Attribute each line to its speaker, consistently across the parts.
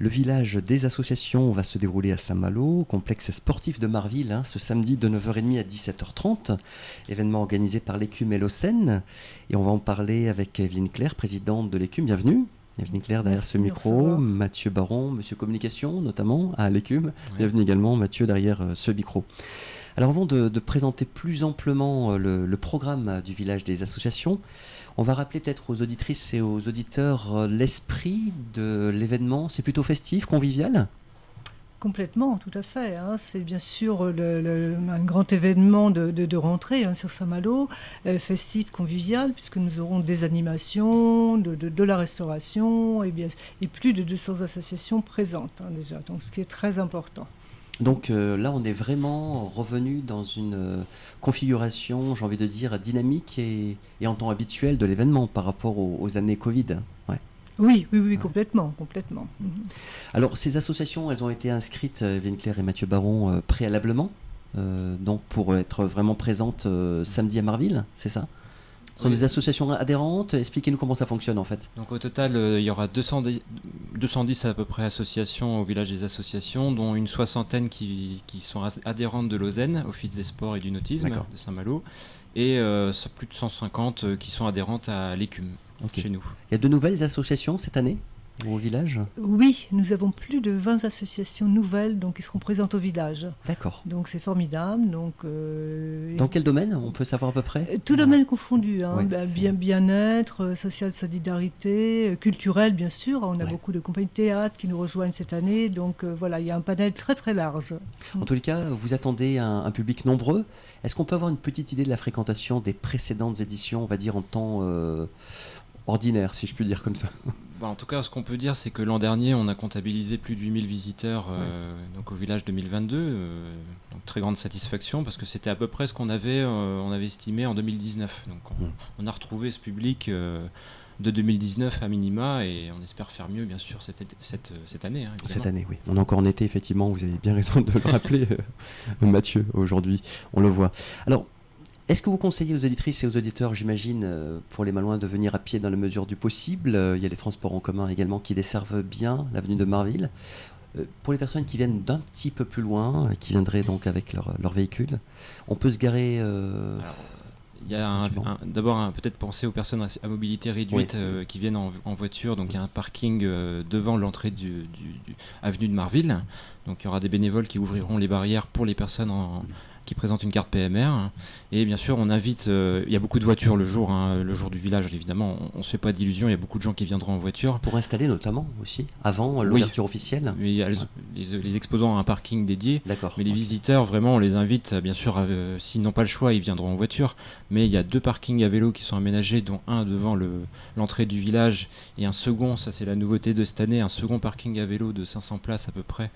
Speaker 1: Le village des associations va se dérouler à Saint-Malo, au complexe sportif de Marville, ce samedi de 9h30 à 17h30. Événement organisé par l'Écume et l'Océne. Et on va en parler avec Evelyne Claire, présidente de l'Écume. Bienvenue. Evelyne Claire derrière ce micro, Mathieu Baron, Monsieur Communication notamment à l'Écume. Ouais. Bienvenue également Mathieu derrière ce micro. Alors avant de présenter plus amplement le programme du village des associations, on va rappeler peut-être aux auditrices et aux auditeurs l'esprit de l'événement. C'est plutôt festif, convivial ?
Speaker 2: Complètement, tout à fait. C'est bien sûr un grand événement de rentrée sur Saint-Malo, festif, convivial, puisque nous aurons des animations, de la restauration et plus de 200 associations présentes déjà, donc ce qui est très important.
Speaker 1: Donc là, on est vraiment revenu dans une configuration, j'ai envie de dire, dynamique et en temps habituel de l'événement par rapport aux années Covid. Ouais.
Speaker 2: Oui, complètement.
Speaker 1: Alors, ces associations, elles ont été inscrites, Evelyne Claire et Mathieu Baron, préalablement, donc pour être vraiment présentes samedi à Marville, c'est ça ? Ce sont des associations adhérentes. Expliquez-nous comment ça fonctionne en fait.
Speaker 3: Donc au total, il y aura 210 à peu près associations au village des associations, dont une soixantaine qui sont adhérentes de l'Océne, Office des sports et du nautisme de Saint-Malo, et plus de 150 qui sont adhérentes à l'Écume chez nous.
Speaker 1: Il y a de nouvelles associations cette année au village ?
Speaker 2: Oui, nous avons plus de 20 associations nouvelles qui seront présentes au village.
Speaker 1: D'accord.
Speaker 2: Donc c'est formidable.
Speaker 1: Dans quel domaine on peut savoir à peu près ?
Speaker 2: Tout domaine confondu, bien-être, social solidarité, culturel bien sûr. On a beaucoup de compagnies de théâtre qui nous rejoignent cette année. Donc voilà, il y a un panel très très large.
Speaker 1: En tous les cas, vous attendez un public nombreux. Est-ce qu'on peut avoir une petite idée de la fréquentation des précédentes éditions, on va dire en temps ordinaire, si je puis dire comme ça ?
Speaker 3: En tout cas, ce qu'on peut dire, c'est que l'an dernier, on a comptabilisé plus de 8000 visiteurs donc au village 2022. Donc très grande satisfaction, parce que c'était à peu près ce qu'on avait estimé en 2019. Donc on a retrouvé ce public de 2019 à minima, et on espère faire mieux, bien sûr, cette année.
Speaker 1: Cette année, oui. On est encore en été, effectivement. Vous avez bien raison de le rappeler, Mathieu, aujourd'hui. On le voit. Alors, est-ce que vous conseillez aux auditrices et aux auditeurs, j'imagine, pour les Malouins, de venir à pied dans la mesure du possible ? Il y a les transports en commun également qui desservent bien l'avenue de Marville. Pour les personnes qui viennent d'un petit peu plus loin, qui viendraient donc avec leur véhicule, on peut se garer...
Speaker 3: Il y a d'abord peut-être penser aux personnes à mobilité réduite qui viennent en voiture. Donc il y a un parking devant l'entrée du avenue de Marville. Donc il y aura des bénévoles qui ouvriront les barrières pour les personnes qui présentent une carte PMR. Et bien sûr, on invite... il y a beaucoup de voitures le jour du village, évidemment. On ne se fait pas d'illusions, il y a beaucoup de gens qui viendront en voiture.
Speaker 1: Pour installer notamment aussi, avant l'ouverture officielle.
Speaker 3: Mais les exposants ont un parking dédié.
Speaker 1: D'accord.
Speaker 3: Mais les visiteurs, vraiment, on les invite, bien sûr, s'ils n'ont pas le choix, ils viendront en voiture. Mais il y a 2 parkings à vélo qui sont aménagés, dont un devant l'entrée du village, et un second, ça c'est la nouveauté de cette année, un second parking à vélo de 500 places à peu près,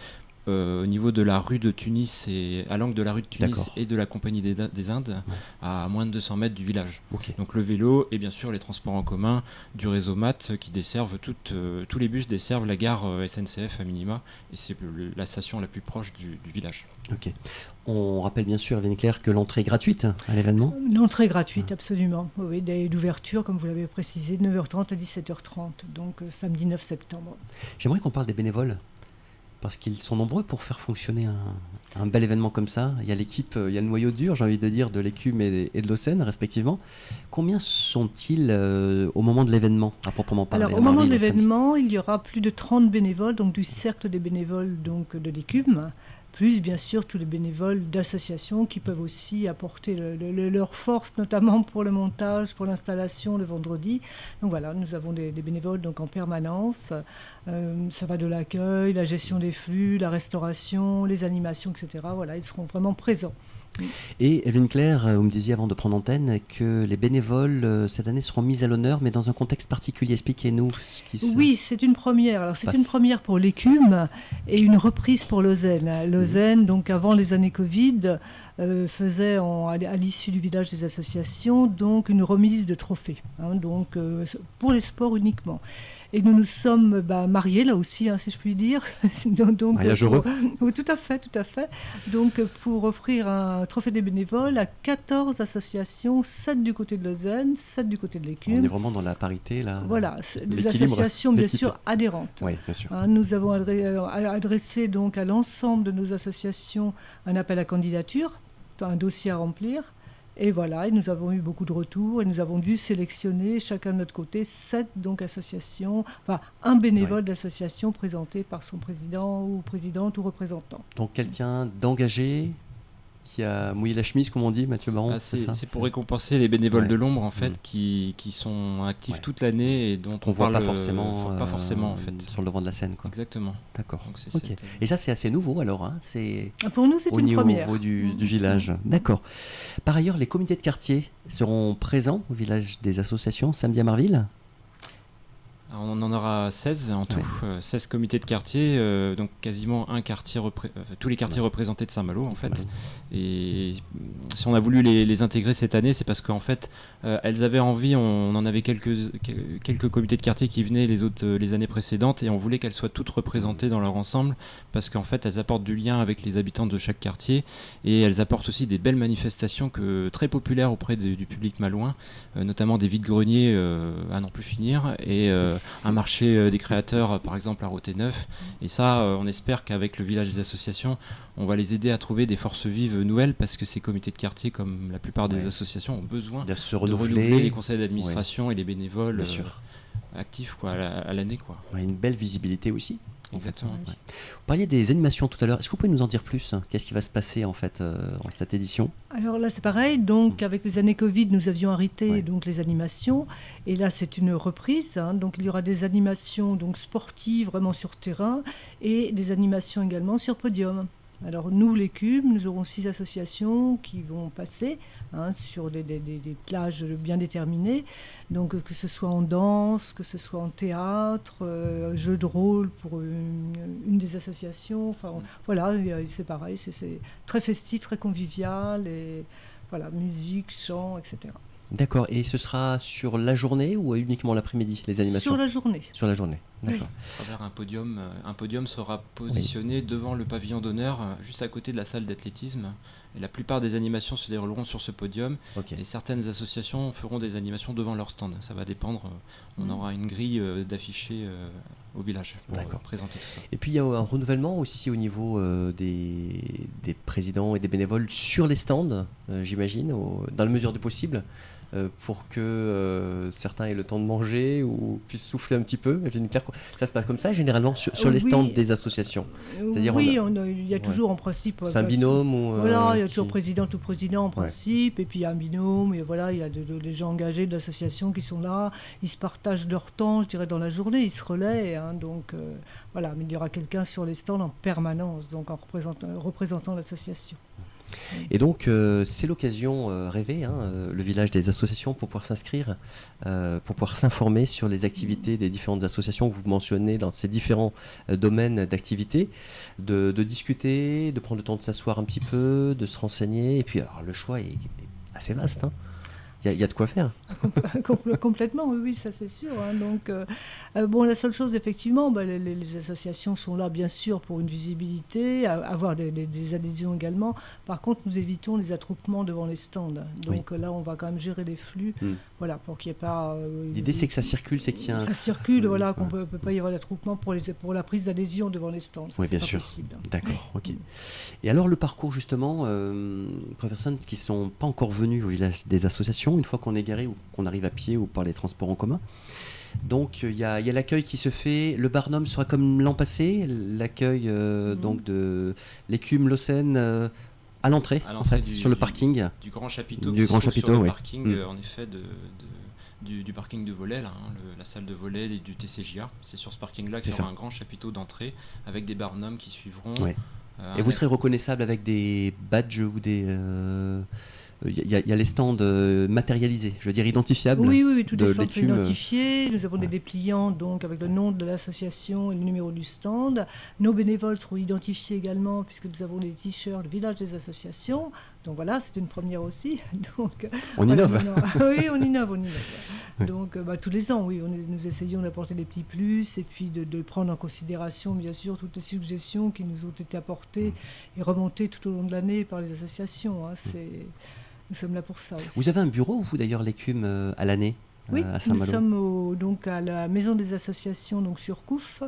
Speaker 3: au niveau de la rue de Tunis, et à l'angle de la rue de Tunis et de la Compagnie des Indes, à moins de 200 mètres du village. Donc le vélo et bien sûr les transports en commun du réseau MAT qui desservent tous les bus desservent la gare SNCF à minima, et c'est la station la plus proche du village.
Speaker 1: Ok. On rappelle bien sûr, Evelyne Claire, que l'entrée est gratuite à l'événement ?
Speaker 2: L'entrée est gratuite, absolument. Oui, l'ouverture, comme vous l'avez précisé, de 9h30 à 17h30, donc samedi 9 septembre.
Speaker 1: J'aimerais qu'on parle des bénévoles, parce qu'ils sont nombreux pour faire fonctionner un bel événement comme ça. Il y a l'équipe, il y a le noyau dur, j'ai envie de dire, de l'Écume et de l'Océne, respectivement. Combien sont-ils au moment de l'événement, à proprement parler ?
Speaker 2: Alors, au moment de l'événement, il y aura plus de 30 bénévoles, donc du cercle des bénévoles de l'Écume, plus bien sûr tous les bénévoles d'associations qui peuvent aussi apporter leur force, notamment pour le montage, pour l'installation le vendredi. Donc voilà, nous avons des bénévoles donc en permanence. Ça va de l'accueil, la gestion des flux, la restauration, les animations, etc. Voilà, ils seront vraiment présents.
Speaker 1: Et Evelyne Claire, vous me disiez avant de prendre antenne que les bénévoles cette année seront mis à l'honneur, mais dans un contexte particulier. Expliquez-nous ce qui se...
Speaker 2: Oui, c'est une première. Alors c'est une première pour l'Écume et une reprise pour l'Océne. L'Océne, donc avant les années Covid, faisait à l'issue du village des associations donc une remise de trophées, donc pour les sports uniquement. Et nous nous sommes mariés là aussi, si je puis dire.
Speaker 1: Donc, mariage heureux.
Speaker 2: Oui, tout à fait. Donc pour offrir un trophée des bénévoles à 14 associations, 7 du côté de Lausanne, 7 du côté de l'Écume.
Speaker 1: On est vraiment dans la parité là.
Speaker 2: Voilà, des associations bien sûr adhérentes.
Speaker 1: Oui, bien sûr.
Speaker 2: Nous avons adressé donc à l'ensemble de nos associations un appel à candidature, un dossier à remplir. Et voilà, et nous avons eu beaucoup de retours et nous avons dû sélectionner chacun de notre côté 7 donc, associations, enfin un bénévole d'association présenté par son président ou présidente ou représentant.
Speaker 1: Donc quelqu'un d'engagé qui a mouillé la chemise, comme on dit, Mathieu Baron.
Speaker 3: C'est pour récompenser les bénévoles de l'ombre en fait, qui sont actifs toute l'année et dont
Speaker 1: on ne voit pas
Speaker 3: forcément
Speaker 1: en
Speaker 3: fait.
Speaker 1: Sur le devant de la scène. Quoi.
Speaker 3: Exactement.
Speaker 1: D'accord. Et ça, c'est assez nouveau alors. Hein.
Speaker 2: Pour nous, c'est une première.
Speaker 1: Au niveau du village. D'accord. Par ailleurs, les comités de quartier seront présents au village des associations samedi à Marville.
Speaker 3: Alors, on en aura 16 en tout, 16 comités de quartier, donc quasiment un quartier tous les quartiers représentés de Saint-Malo en fait. Et si on a voulu les intégrer cette année, c'est parce qu'en fait, elles avaient envie, on en avait quelques comités de quartier qui venaient les années précédentes et on voulait qu'elles soient toutes représentées dans leur ensemble parce qu'en fait, elles apportent du lien avec les habitants de chaque quartier et elles apportent aussi des belles manifestations très populaires auprès du public malouin, notamment des vides-greniers à n'en plus finir et un marché des créateurs par exemple à Roté-Neuf et ça on espère qu'avec le village des associations on va les aider à trouver des forces vives nouvelles parce que ces comités de quartier comme la plupart des associations ont besoin
Speaker 1: de se
Speaker 3: renouveler les conseils d'administration et les bénévoles actifs quoi, à l'année quoi.
Speaker 1: Une belle visibilité aussi.
Speaker 3: Exactement.
Speaker 1: Vous parliez des animations tout à l'heure. Est-ce que vous pouvez nous en dire plus ? Qu'est-ce qui va se passer en fait dans cette édition ?
Speaker 2: Alors là, c'est pareil. Donc, avec les années Covid, nous avions arrêté donc les animations. Et là, c'est une reprise. Donc, il y aura des animations donc sportives vraiment sur terrain et des animations également sur podium. Alors nous, l'Écume, nous aurons 6 associations qui vont passer sur des plages bien déterminées, donc que ce soit en danse, que ce soit en théâtre, jeu de rôle pour une des associations. Enfin, voilà, c'est pareil, c'est très festif, très convivial, et voilà, musique, chant, etc.
Speaker 1: D'accord, et ce sera sur la journée ou uniquement l'après-midi, les animations ?
Speaker 2: Sur la journée.
Speaker 1: Sur la journée, d'accord.
Speaker 3: À travers un podium sera positionné devant le pavillon d'honneur, juste à côté de la salle d'athlétisme. Et la plupart des animations se dérouleront sur ce podium. Et certaines associations feront des animations devant leur stand. Ça va dépendre. On aura une grille d'affichés au village pour présenter tout ça.
Speaker 1: Et puis il y a un renouvellement aussi au niveau des présidents et des bénévoles sur les stands, j'imagine, dans la mesure du possible. Pour que certains aient le temps de manger ou puissent souffler un petit peu. Ça se passe comme ça généralement sur les stands des associations. C'est-à-dire
Speaker 2: il y a toujours en principe.
Speaker 1: C'est un binôme ou
Speaker 2: voilà, il y a toujours président ou président en principe, et puis il y a un binôme, et voilà, il y a des gens engagés de l'association qui sont là, ils se partagent leur temps, je dirais, dans la journée, ils se relaient, donc voilà, mais il y aura quelqu'un sur les stands en permanence, donc en représentant l'association.
Speaker 1: Et donc c'est l'occasion rêvée, le village des associations, pour pouvoir s'inscrire, pour pouvoir s'informer sur les activités des différentes associations que vous mentionnez dans ces différents domaines d'activité, de discuter, de prendre le temps de s'asseoir un petit peu, de se renseigner, et puis alors, le choix est assez vaste. Il y a de quoi faire.
Speaker 2: Complètement, oui, ça c'est sûr. Donc, la seule chose, effectivement, les associations sont là, bien sûr, pour une visibilité, avoir des adhésions également. Par contre, nous évitons les attroupements devant les stands. Donc là, on va quand même gérer les flux, voilà, pour qu'il n'y ait pas...
Speaker 1: L'idée, c'est que ça circule, c'est qu'il y a
Speaker 2: Ça circule, voilà, qu'on ne peut pas y avoir d'attroupement pour la prise d'adhésion devant les stands.
Speaker 1: Oui, bien sûr. Possible. D'accord, ok. Et alors, le parcours, justement, pour les personnes qui ne sont pas encore venues au village des associations, une fois qu'on est garé ou qu'on arrive à pied ou par les transports en commun. Donc il y a l'accueil qui se fait. Le Barnum sera comme l'an passé, l'accueil donc de l'Écume Lausanne à l'entrée en fait, sur le parking.
Speaker 3: Du grand chapiteau
Speaker 1: sur
Speaker 3: le parking, en effet, du parking de volet, là, la salle de volet et du TCJA. C'est sur ce parking-là qu'il y aura un grand chapiteau d'entrée avec des barnums qui suivront.
Speaker 1: Ouais. Et vous serez reconnaissable avec des badges ou des... Il y a les stands matérialisés, je veux dire identifiables.
Speaker 2: Oui, tous les stands sont identifiés. Nous avons des dépliants donc, avec le nom de l'association et le numéro du stand. Nos bénévoles seront identifiés également, puisque nous avons des t-shirts, le village des associations. Donc voilà, c'est une première aussi. Donc,
Speaker 1: on innove.
Speaker 2: Oui, on innove.
Speaker 1: Oui.
Speaker 2: Donc tous les ans, oui, nous essayons d'apporter des petits plus et puis de prendre en considération, bien sûr, toutes les suggestions qui nous ont été apportées et remontées tout au long de l'année par les associations. Nous sommes là pour ça aussi.
Speaker 1: Vous avez un bureau, vous d'ailleurs, l'écume à l'année
Speaker 2: Oui,
Speaker 1: à
Speaker 2: nous
Speaker 1: Saint-Malo?
Speaker 2: sommes donc à la maison des associations, donc sur Couf,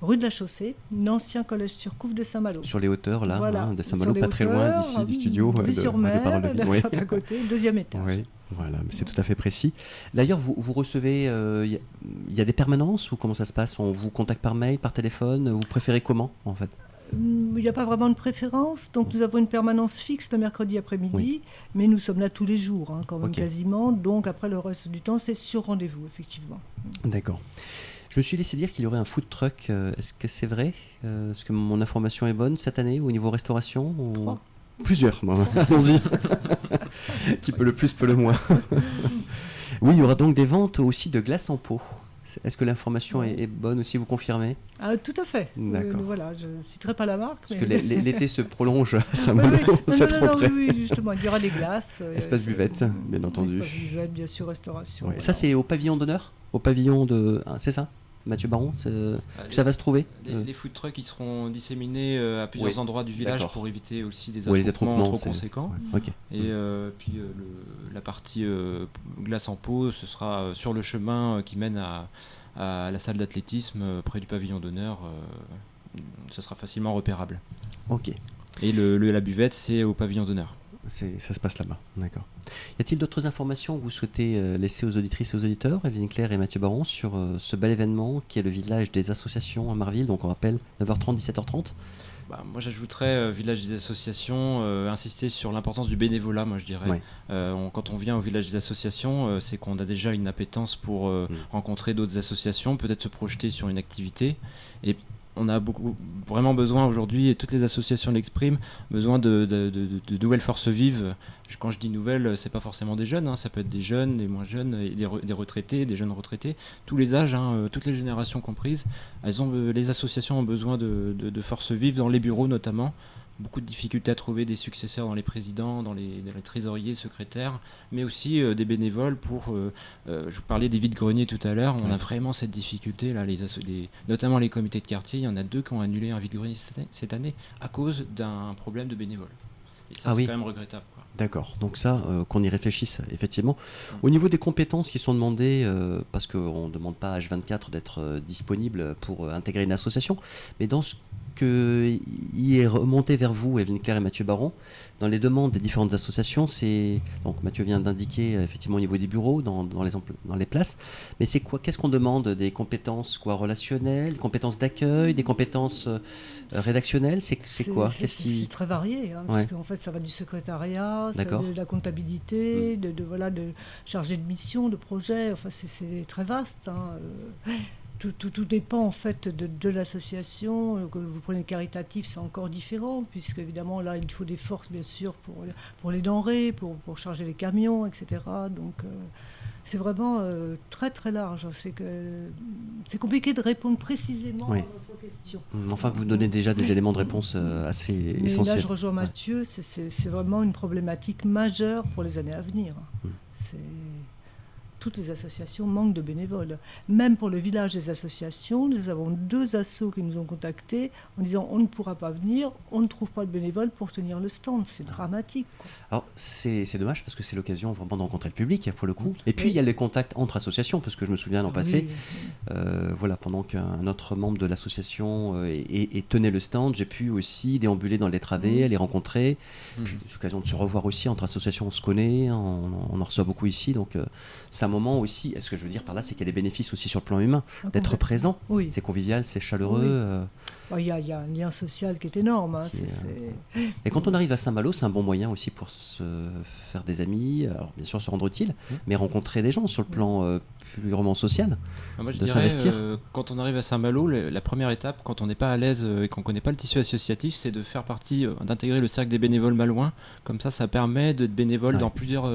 Speaker 2: rue de la Chaussée, l'ancien collège Surcouf de Saint-Malo.
Speaker 1: Sur les hauteurs, là,
Speaker 2: Voilà.
Speaker 1: de Saint-Malo,
Speaker 2: Sur
Speaker 1: pas
Speaker 2: les
Speaker 1: très loin
Speaker 2: hauteurs,
Speaker 1: d'ici, du studio
Speaker 2: vue
Speaker 1: de
Speaker 2: sur
Speaker 1: Radio
Speaker 2: mer,
Speaker 1: Parole de Vie. Oui.
Speaker 2: à côté, deuxième étage.
Speaker 1: Oui, voilà, mais c'est tout à fait précis. D'ailleurs, vous recevez, il y a des permanences ou comment ça se passe? On vous contacte par mail, par téléphone? Vous préférez comment, en fait?
Speaker 2: Il n'y a pas vraiment de préférence, donc nous avons une permanence fixe le mercredi après-midi,
Speaker 1: Oui.
Speaker 2: mais nous sommes là tous les jours, quand même
Speaker 1: Ok.
Speaker 2: quasiment, donc après le reste du temps c'est sur rendez-vous, effectivement.
Speaker 1: D'accord. Je me suis laissé dire qu'il y aurait un food truck. Est-ce que c'est vrai? Est-ce que mon information est bonne cette année au niveau restauration?
Speaker 2: 3.
Speaker 1: Plusieurs, allons-y. Qui peut le plus, peut le moins. Oui, il y aura donc des ventes aussi de glace en pot. Est-ce que l'information est bonne aussi, vous confirmez?
Speaker 2: Tout à fait.
Speaker 1: D'accord.
Speaker 2: Voilà, je ne citerai pas la marque.
Speaker 1: Parce
Speaker 2: mais...
Speaker 1: que l'été se prolonge à
Speaker 2: Oui,
Speaker 1: Saint-Malo,
Speaker 2: oui.
Speaker 1: cette
Speaker 2: Non,
Speaker 1: rentrée.
Speaker 2: oui, justement, il y aura des glaces.
Speaker 1: Espace buvette, bien entendu.
Speaker 2: Espace buvette, bien sûr, restauration.
Speaker 1: Ouais.
Speaker 2: Voilà.
Speaker 1: Ça, c'est au pavillon d'honneur? Au pavillon de... Ah, c'est ça, Mathieu Baron, que ça va se trouver?
Speaker 3: Les food trucks ils seront disséminés à plusieurs
Speaker 1: Oui.
Speaker 3: endroits du village
Speaker 1: D'accord.
Speaker 3: pour éviter aussi des
Speaker 1: Ouais, les
Speaker 3: attroupements trop
Speaker 1: c'est-
Speaker 3: conséquents.
Speaker 1: Ouais. Ok.
Speaker 3: Et puis la partie glace en pot, ce sera sur le chemin qui mène à la salle d'athlétisme près du pavillon d'honneur. Ce sera facilement repérable.
Speaker 1: Ok.
Speaker 3: Et la buvette, c'est au pavillon d'honneur.
Speaker 1: Ça se passe là-bas, d'accord. Y a-t-il d'autres informations que vous souhaitez laisser aux auditrices et aux auditeurs, Evelyne Claire et Mathieu Baron, sur ce bel événement qui est le village des associations à Marville, donc on rappelle 9h30, 17h30?
Speaker 3: Moi j'ajouterais village des associations, insister sur l'importance du bénévolat, moi je dirais.
Speaker 1: Ouais.
Speaker 3: Quand on vient au village des associations, c'est qu'on a déjà une appétence pour rencontrer d'autres associations, peut-être se projeter sur une activité. Et on a vraiment besoin aujourd'hui, et toutes les associations l'expriment, besoin de nouvelles forces vives. Quand je dis nouvelles, c'est pas forcément des jeunes, ça peut être des jeunes, des moins jeunes, et des retraités, des jeunes retraités, tous les âges, toutes les générations comprises. Les associations ont besoin de forces vives dans les bureaux notamment. Beaucoup de difficultés à trouver des successeurs dans les présidents, dans les trésoriers, secrétaires, mais aussi des bénévoles pour... je vous parlais des vides-greniers tout à l'heure, on a vraiment cette difficulté, là, notamment les comités de quartier, il y en a 2 qui ont annulé un vide-grenier cette année à cause d'un problème de bénévoles. Et ça, c'est quand même regrettable, quoi.
Speaker 1: D'accord, donc ça, qu'on y réfléchisse, effectivement. Au niveau des compétences qui sont demandées, parce qu'on ne demande pas à H24 d'être disponible pour intégrer une association, mais dans ce qui est remonté vers vous, Evelyne Claire et Mathieu Baron, dans les demandes des différentes associations, c'est... Donc Mathieu vient d'indiquer, effectivement, au niveau des bureaux, dans les places, mais c'est quoi? Qu'est-ce qu'on demande? Des compétences relationnelles, des compétences d'accueil, des compétences rédactionnelles? C'est quoi?
Speaker 2: C'est très varié, parce qu'en fait, ça va du secrétariat, ça va de la comptabilité, de chargé de mission, de projet, enfin, c'est très vaste. Tout dépend en fait de l'association. Que vous prenez caritatif, c'est encore différent, puisque évidemment là il faut des forces bien sûr pour les denrées, pour charger les camions, etc. Donc c'est vraiment très très large. C'est compliqué de répondre précisément à votre question.
Speaker 1: Enfin, vous donnez déjà des éléments de réponse assez essentiels.
Speaker 2: Là, je rejoins Mathieu, c'est vraiment une problématique majeure pour les années à venir. Toutes les associations manquent de bénévoles. Même pour le village des associations, nous avons 2 assos qui nous ont contactés en disant on ne pourra pas venir, on ne trouve pas de bénévoles pour tenir le stand. C'est dramatique, quoi.
Speaker 1: Alors c'est dommage parce que c'est l'occasion vraiment de rencontrer le public pour le coup. Et puis il y a les contacts entre associations, parce que je me souviens l'an passé, pendant qu'un autre membre de l'association tenait le stand, j'ai pu aussi déambuler dans les travées, les rencontrer. Puis, c'est l'occasion de se revoir aussi entre associations, on se connaît, on en reçoit beaucoup ici, donc c'est un moment aussi. Ce que je veux dire par là, c'est qu'il y a des bénéfices aussi sur le plan humain, d'être présent. Oui. C'est convivial, c'est chaleureux.
Speaker 2: Il y a un lien social qui est énorme.
Speaker 1: Et quand on arrive à Saint-Malo, c'est un bon moyen aussi pour se faire des amis, alors bien sûr se rendre utile, mais rencontrer des gens sur le plan purement social,
Speaker 3: moi, je
Speaker 1: de
Speaker 3: dirais,
Speaker 1: s'investir.
Speaker 3: Quand on arrive à Saint-Malo, la première étape, quand on n'est pas à l'aise et qu'on ne connaît pas le tissu associatif, c'est de faire partie, d'intégrer le cercle des bénévoles malouins. Comme ça permet d'être bénévole dans plusieurs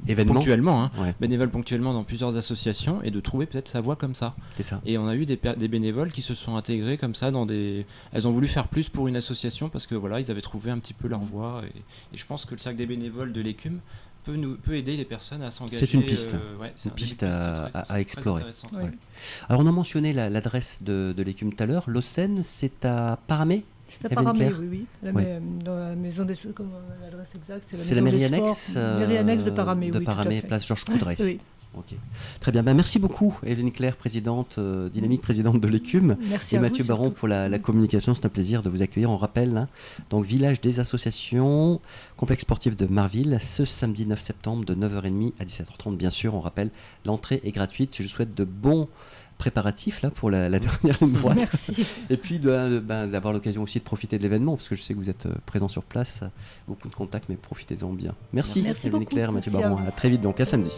Speaker 3: événements, ponctuellement, bénévole ponctuellement dans plusieurs associations, et de trouver peut-être sa voie comme ça.
Speaker 1: C'est ça.
Speaker 3: Et on a eu des bénévoles qui se sont intégrés comme ça dans des... Elles ont voulu faire plus pour une association parce que voilà, ils avaient trouvé un petit peu leur voie. Et je pense que le cercle des bénévoles de l'écume peut aider les personnes à s'engager.
Speaker 1: C'est une piste,
Speaker 3: c'est
Speaker 1: une piste
Speaker 3: très
Speaker 1: à explorer.
Speaker 2: Ouais.
Speaker 1: Alors on a mentionné l'adresse de l'écume tout à l'heure. L'Océne, c'est à Paramé.
Speaker 2: C'est à
Speaker 1: Evelyn
Speaker 2: Paramé,
Speaker 1: Claire.
Speaker 2: oui. Dans la maison des... Comment l'adresse exacte?
Speaker 1: C'est la mairie annexe
Speaker 2: mairie annexe de Paramé,
Speaker 1: de
Speaker 2: oui,
Speaker 1: Paramé,
Speaker 2: tout à fait.
Speaker 1: place Georges Coudray.
Speaker 2: Oui.
Speaker 1: Ok. Très bien. Merci beaucoup, Evelyn Claire, présidente, dynamique présidente de l'écume.
Speaker 2: Merci
Speaker 1: Et
Speaker 2: à
Speaker 1: Mathieu
Speaker 2: vous,
Speaker 1: Baron
Speaker 2: surtout.
Speaker 1: pour la communication. C'est un plaisir de vous accueillir. On rappelle, donc village des associations, complexe sportif de Marville, ce samedi 9 septembre de 9h30 à 17h30. Bien sûr, on rappelle, l'entrée est gratuite. Je vous souhaite de bons préparatifs là pour la dernière ligne droite.
Speaker 2: Merci.
Speaker 1: Et puis d'avoir l'occasion aussi de profiter de l'événement, parce que je sais que vous êtes présent sur place, beaucoup de contacts, mais profitez-en bien. Merci,
Speaker 2: Merci
Speaker 1: Evelyn
Speaker 2: beaucoup.
Speaker 1: Claire, Mathieu
Speaker 2: Merci à
Speaker 1: Baron.
Speaker 2: vous.
Speaker 1: À très vite, donc à samedi.